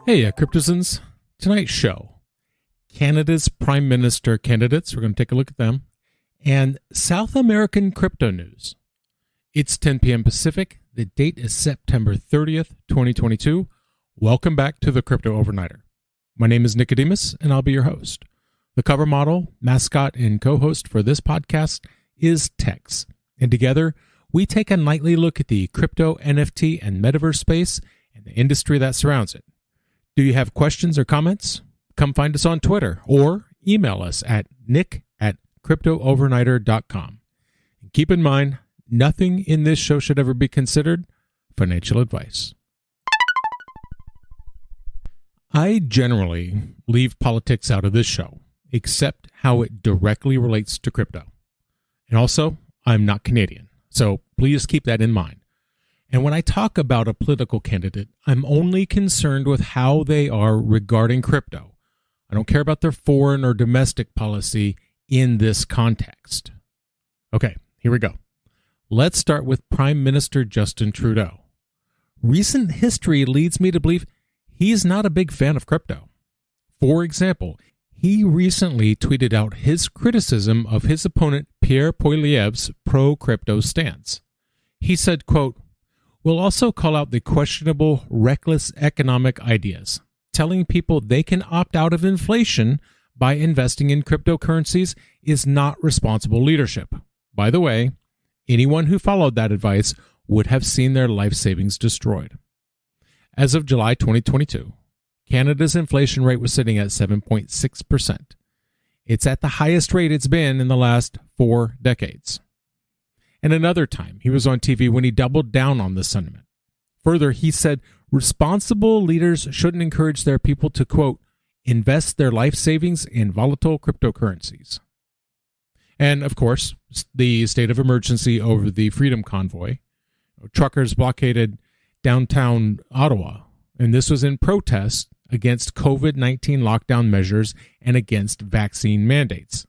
Heya Cryptozens. Tonight's show, Canada's Prime Minister candidates, we're going to take a look at them, and South American crypto news. It's 10 p.m. Pacific. The date is September 30th, 2022. Welcome back to the Crypto Overnighter. My name is Nicodemus, and I'll be your host. The cover model, mascot, and co-host for this podcast is Tex, and together we take a nightly look at the crypto, NFT, and metaverse space and the industry that surrounds it. Do you have questions or comments? Come find us on Twitter or email us at nick@cryptoovernighter.com. And keep in mind, nothing in this show should ever be considered financial advice. I generally leave politics out of this show, except how it directly relates to crypto. And also, I'm not Canadian, so please keep that in mind. And when I talk about a political candidate, I'm only concerned with how they are regarding crypto. I don't care about their foreign or domestic policy in this context. Okay, here we go. Let's start with Prime Minister Justin Trudeau. Recent history leads me to believe he's not a big fan of crypto. For example, he recently tweeted out his criticism of his opponent Pierre Poilievre's pro-crypto stance. He said, quote, "We'll also call out the questionable, reckless economic ideas. Telling people they can opt out of inflation by investing in cryptocurrencies is not responsible leadership. By the way, anyone who followed that advice would have seen their life savings destroyed." As of July 2022, Canada's inflation rate was sitting at 7.6%. It's at the highest rate it's been in the last 4 decades. And another time, he was on TV when he doubled down on this sentiment. Further, he said responsible leaders shouldn't encourage their people to, quote, invest their life savings in volatile cryptocurrencies. And, of course, the state of emergency over the Freedom Convoy. Truckers blockaded downtown Ottawa, and this was in protest against COVID-19 lockdown measures and against vaccine mandates.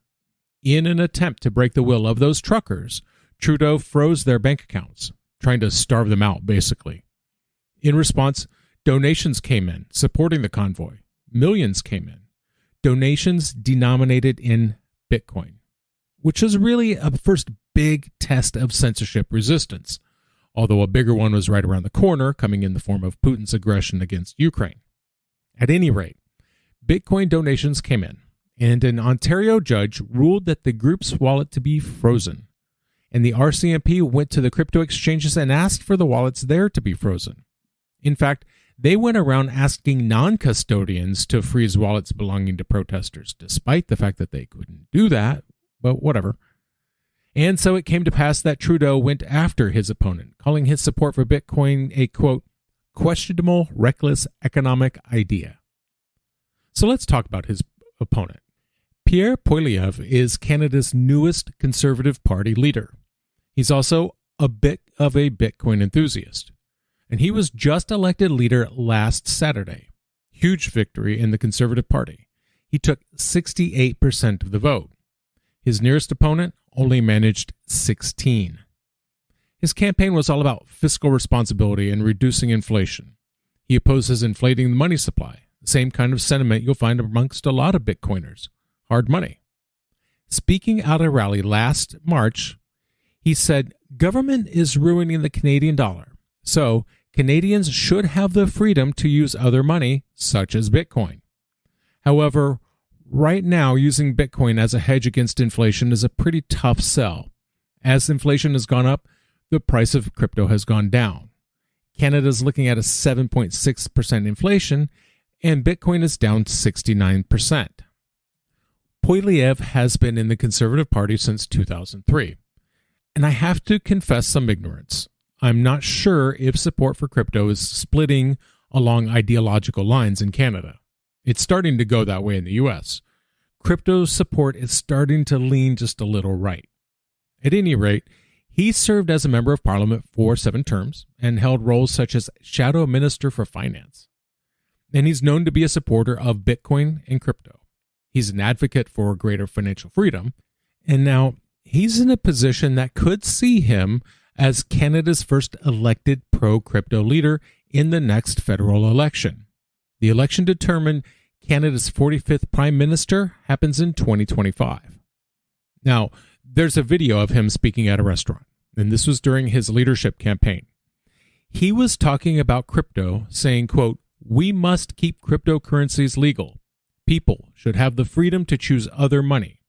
In an attempt to break the will of those truckers, Trudeau froze their bank accounts, trying to starve them out, basically. In response, donations came in, supporting the convoy. Millions came in. Donations denominated in Bitcoin, which is really a first big test of censorship resistance, although a bigger one was right around the corner, coming in the form of Putin's aggression against Ukraine. At any rate, Bitcoin donations came in, and an Ontario judge ruled that the group's wallet to be frozen. And the RCMP went to the crypto exchanges and asked for the wallets there to be frozen. In fact, they went around asking non-custodians to freeze wallets belonging to protesters, despite the fact that they couldn't do that, but whatever. And so it came to pass that Trudeau went after his opponent, calling his support for Bitcoin a, quote, questionable, reckless economic idea. So let's talk about his opponent. Pierre Poilievre is Canada's newest Conservative Party leader. He's also a bit of a Bitcoin enthusiast, and he was just elected leader last Saturday. Huge victory in the Conservative Party. He took 68% of the vote. His nearest opponent only managed 16%. His campaign was all about fiscal responsibility and reducing inflation. He opposes inflating the money supply, the same kind of sentiment you'll find amongst a lot of Bitcoiners. Hard money. Speaking at a rally last March, he said, "Government is ruining the Canadian dollar, so Canadians should have the freedom to use other money, such as Bitcoin. However, right now, using Bitcoin as a hedge against inflation is a pretty tough sell. As inflation has gone up, the price of crypto has gone down. Canada's looking at a 7.6% inflation, and Bitcoin is down 69%. Poilievre has been in the Conservative Party since 2003. And I have to confess some ignorance. I'm not sure if support for crypto is splitting along ideological lines in Canada. It's starting to go that way in the U.S. Crypto support is starting to lean just a little right. At any rate, he served as a member of Parliament for 7 terms and held roles such as Shadow Minister for Finance. And he's known to be a supporter of Bitcoin and crypto. He's an advocate for greater financial freedom, and now he's in a position that could see him as Canada's first elected pro-crypto leader in the next federal election. The election to determine Canada's 45th Prime Minister happens in 2025. Now, there's a video of him speaking at a restaurant, and this was during his leadership campaign. He was talking about crypto, saying, quote, "We must keep cryptocurrencies legal. People should have the freedom to choose other money.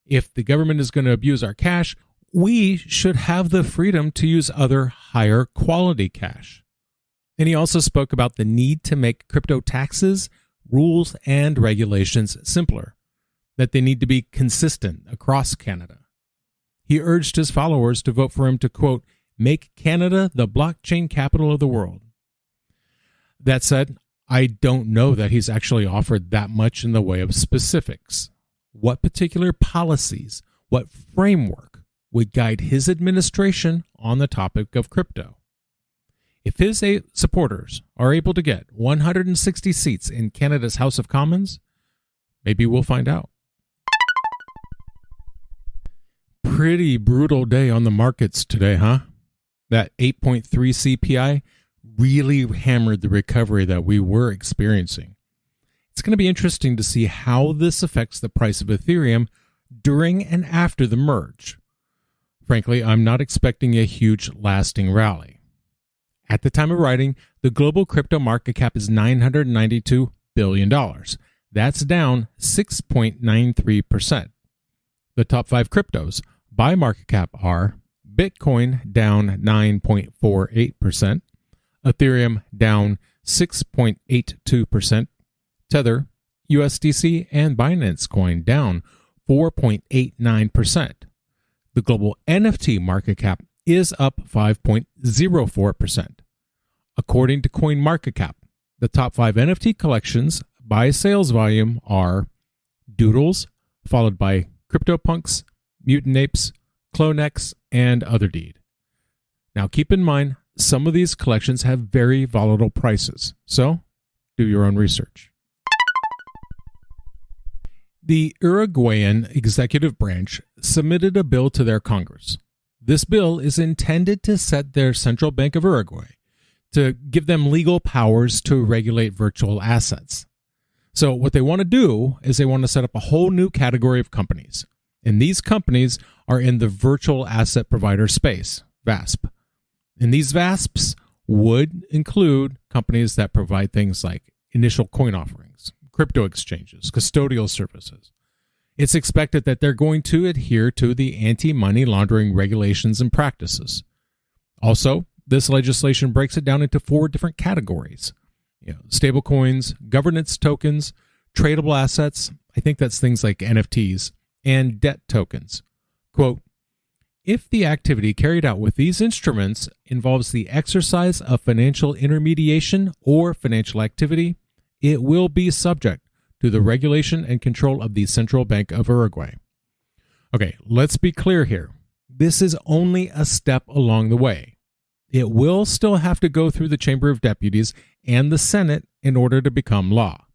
If the government is going to abuse our cash, we should have the freedom to use other higher quality cash." And he also spoke about the need to make crypto taxes, rules, and regulations simpler, that they need to be consistent across Canada. He urged his followers to vote for him to, quote, "make Canada the blockchain capital of the world." That said, I don't know that he's actually offered that much in the way of specifics. What particular policies, what framework would guide his administration on the topic of crypto? If his supporters are able to get 160 seats in Canada's House of Commons, maybe we'll find out. Pretty brutal day on the markets today, huh? That 8.3 CPI really hammered the recovery that we were experiencing. It's going to be interesting to see how this affects the price of Ethereum during and after the merge. Frankly, I'm not expecting a huge lasting rally. At the time of writing, the global crypto market cap is $992 billion. That's down 6.93%. The top 5 cryptos by market cap are Bitcoin down 9.48%, Ethereum down 6.82%, Tether, USDC, and Binance Coin down 4.89%. The global NFT market cap is up 5.04%. According to CoinMarketCap, the top 5 NFT collections by sales volume are Doodles, followed by CryptoPunks, Mutant Apes, CloneX, and Otherdeed. Now keep in mind, some of these collections have very volatile prices, so do your own research. The Uruguayan executive branch submitted a bill to their Congress. This bill is intended to set their Central Bank of Uruguay to give them legal powers to regulate virtual assets. So what they want to do is they want to set up a whole new category of companies. And these companies are in the virtual asset provider space, VASP. And these VASPs would include companies that provide things like initial coin offerings, crypto exchanges, custodial services. It's expected that they're going to adhere to the anti-money laundering regulations and practices. Also, this legislation breaks it down into 4 different categories. Stablecoins, governance tokens, tradable assets, I think that's things like NFTs, and debt tokens. Quote, "If the activity carried out with these instruments involves the exercise of financial intermediation or financial activity, it will be subject to the regulation and control of the Central Bank of Uruguay." Okay, let's be clear here. This is only a step along the way. It will still have to go through the Chamber of Deputies and the Senate in order to become law.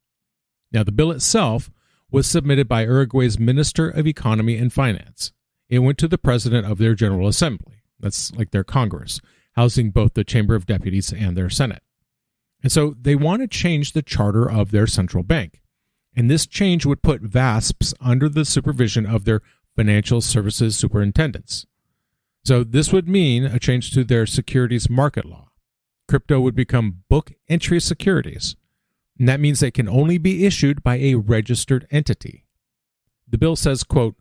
Now, the bill itself was submitted by Uruguay's Minister of Economy and Finance. It went to the President of their General Assembly, that's like their Congress, housing both the Chamber of Deputies and their Senate. And so they want to change the charter of their central bank. And this change would put VASPs under the supervision of their financial services superintendents. So this would mean a change to their securities market law. Crypto would become book entry securities. And that means they can only be issued by a registered entity. The bill says, quote,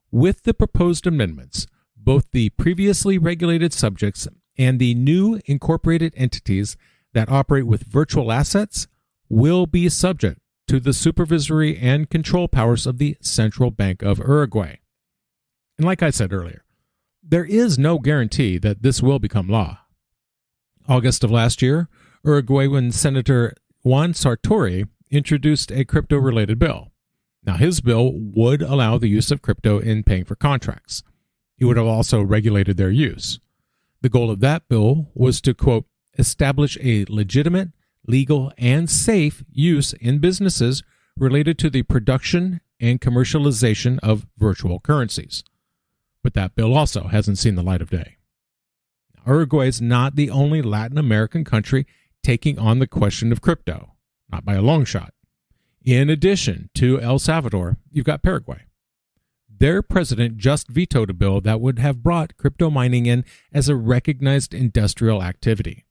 "With the proposed amendments, both the previously regulated subjects and the new incorporated entities that operate with virtual assets will be subject to the supervisory and control powers of the Central Bank of Uruguay." And like I said earlier, there is no guarantee that this will become law. August of last year, Uruguayan Senator Juan Sartori introduced a crypto-related bill. Now, his bill would allow the use of crypto in paying for contracts. It would have also regulated their use. The goal of that bill was to, quote, "establish a legitimate, legal, and safe use in businesses related to the production and commercialization of virtual currencies." But that bill also hasn't seen the light of day. Uruguay is not the only Latin American country taking on the question of crypto. not by a long shot. In addition to El Salvador, you've got Paraguay. Their president just vetoed a bill that would have brought crypto mining in as a recognized industrial activity.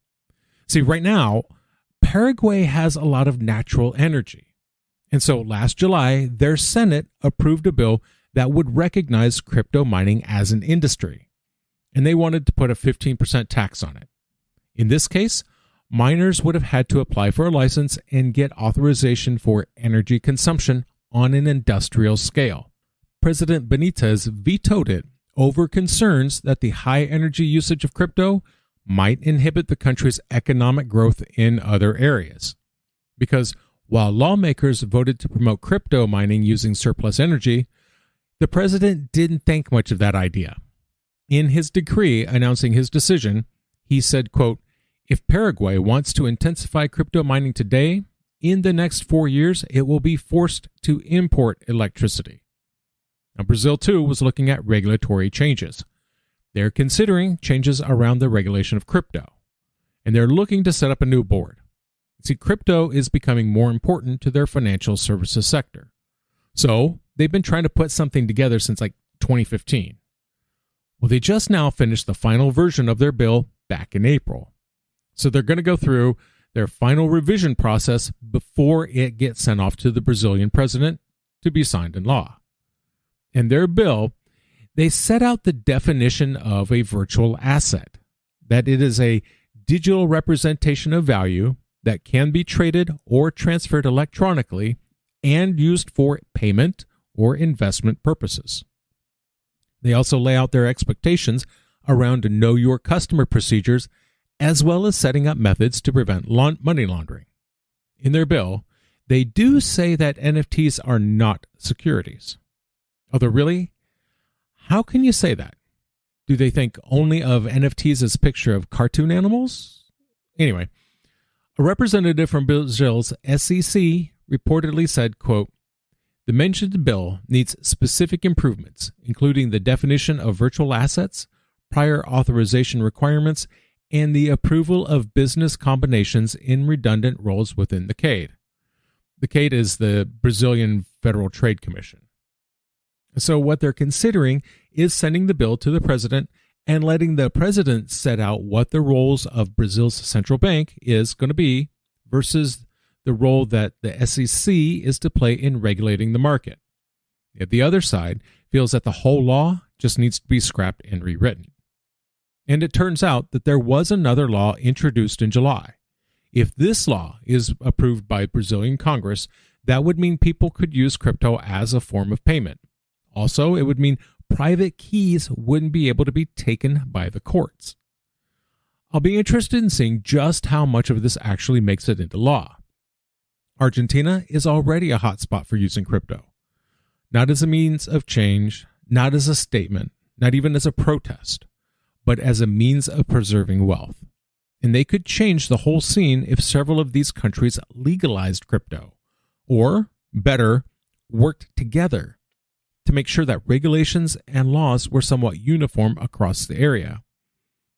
See, right now, Paraguay has a lot of natural energy. And so last July, their Senate approved a bill that would recognize crypto mining as an industry. And they wanted to put a 15% tax on it. In this case, miners would have had to apply for a license and get authorization for energy consumption on an industrial scale. President Benitez vetoed it over concerns that the high energy usage of crypto might inhibit the country's economic growth in other areas. Because while lawmakers voted to promote crypto mining using surplus energy, the president didn't think much of that idea. In his decree announcing his decision, he said, quote, "If Paraguay wants to intensify crypto mining today, in the next 4 years, it will be forced to import electricity." Now, Brazil, too, was looking at regulatory changes. They're considering changes around the regulation of crypto, and they're looking to set up a new board. See, crypto is becoming more important to their financial services sector. So they've been trying to put something together since like 2015. Well, they just now finished the final version of their bill back in April. So they're going to go through their final revision process before it gets sent off to the Brazilian president to be signed in law. In their bill, they set out the definition of a virtual asset, that it is a digital representation of value that can be traded or transferred electronically and used for payment or investment purposes. They also lay out their expectations around know your customer procedures, as well as setting up methods to prevent money laundering. In their bill, they do say that NFTs are not securities. Although really, how can you say that? Do they think only of NFTs as a picture of cartoon animals? Anyway, a representative from Brazil's SEC reportedly said, quote, "The mentioned bill needs specific improvements, including the definition of virtual assets, prior authorization requirements, and the approval of business combinations in redundant roles within the CADE." The CADE is the Brazilian Federal Trade Commission. So what they're considering is sending the bill to the president and letting the president set out what the roles of Brazil's central bank is going to be versus the role that the SEC is to play in regulating the market. Yet the other side feels that the whole law just needs to be scrapped and rewritten. And it turns out that there was another law introduced in July. If this law is approved by Brazilian Congress, that would mean people could use crypto as a form of payment. Also, it would mean private keys wouldn't be able to be taken by the courts. I'll be interested in seeing just how much of this actually makes it into law. Argentina is already a hotspot for using crypto. Not as a means of change, not as a statement, not even as a protest, but as a means of preserving wealth. And they could change the whole scene if several of these countries legalized crypto, or, better, worked together to make sure that regulations and laws were somewhat uniform across the area.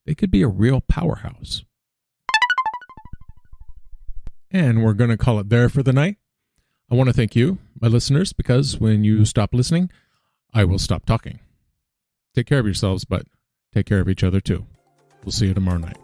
They could be a real powerhouse. And we're going to call it there for the night. I want to thank you, my listeners, because when you stop listening, I will stop talking. Take care of yourselves, but take care of each other too. We'll see you tomorrow night.